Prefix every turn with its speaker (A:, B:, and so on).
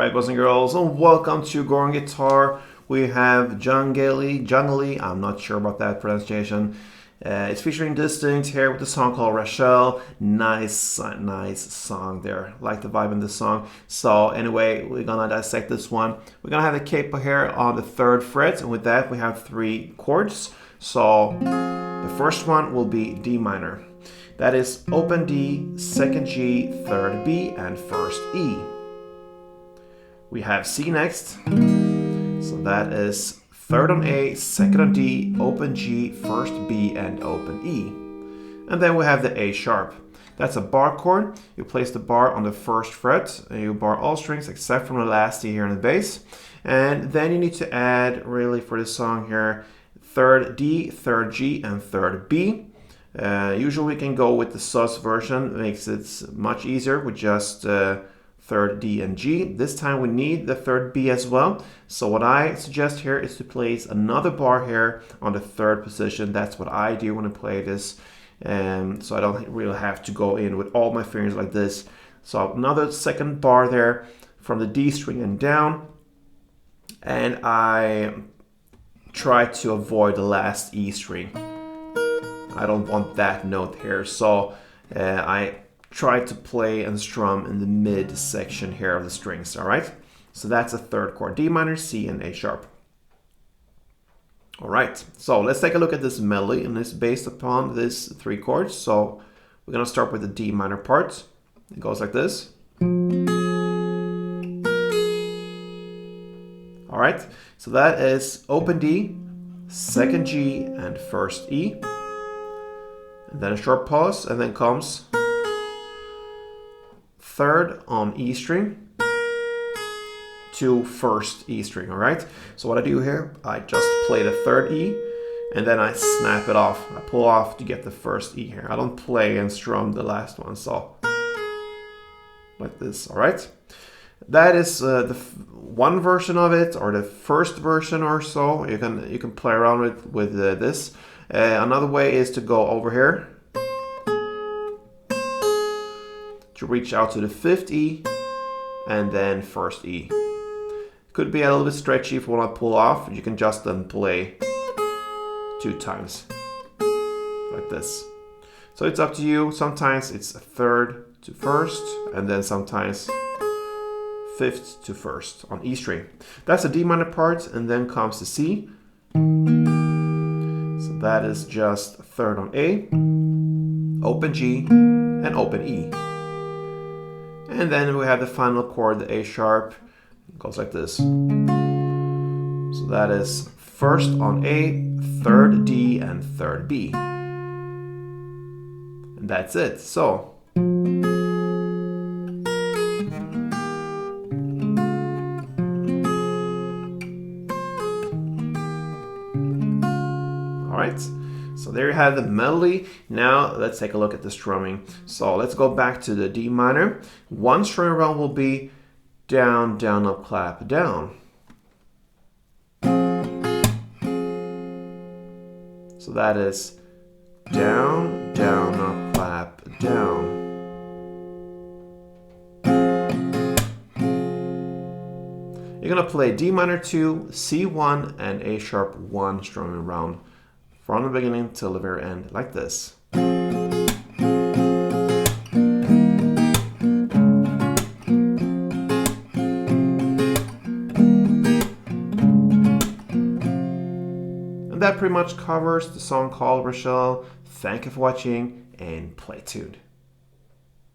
A: Alright, boys and girls, and welcome to Goran Guitar. We have JUNGLEI, I'm not sure about that pronunciation. It's featuring Distinct here with the song called Rashel. Nice song there. Like the vibe in the song. So anyway, we're gonna dissect this one. We're gonna have the capo here on the 3rd fret, and with that we have 3 chords. So the first one will be D minor. That is open D, 2nd G, 3rd B, and 1st E. We have C next, so that is 3rd on A, 2nd on D, open G, 1st B, and open E. And then we have the A sharp. That's a bar chord. You place the bar on the 1st fret, and you bar all strings except from the last E here in the bass. And then you need to add, really for this song here, 3rd D, 3rd G, and 3rd B. Usually we can go with the sus version. It makes it much easier with just 3rd D and G. This time we need the 3rd B as well. So what I suggest here is to place another bar here on the 3rd position. That's what I do when I play this. So I don't really have to go in with all my fingers like this. So another 2nd bar there from the D string and down. And I try to avoid the last E string. I don't want that note here. So I try to play and strum in the mid section here of the strings, all right? So that's a 3rd chord, D minor, C, and A sharp. All right, so let's take a look at this melody, and it's based upon these 3 chords. So we're gonna start with the D minor part. It goes like this. All right, so that is open D, 2nd G, and 1st E. And then a short pause, and then comes 3rd on E string to 1st E string, all right? So what I do here, I just play the 3rd E, and then I snap it off. I pull off to get the 1st E here. I don't play and strum the last one, so like this, all right? That is the one version of it, or the first version or so. You can play around with this. Another way is to go over here to reach out to the 5th E and then 1st E. Could be a little bit stretchy if you want to pull off. You can just then play 2 times like this. So it's up to you. Sometimes it's 3rd to 1st, and then sometimes 5th to 1st on E string. That's the D minor part, and then comes the C. So that is just 3rd on A, open G, and open E. And then we have the final chord, the A sharp. It goes like this. So that is 1st on A, 3rd D, and 3rd B. And that's it. So alright, so there you have the melody. Now let's take a look at the strumming. So let's go back to the D minor. One strum around will be down, down, up, clap, down. So that is down, down, up, clap, down. You're gonna play D minor 2, C1, and A sharp 1 strumming around from the beginning till the very end, like this. And that pretty much covers the song called Rashel. Thank you for watching, and play tuned.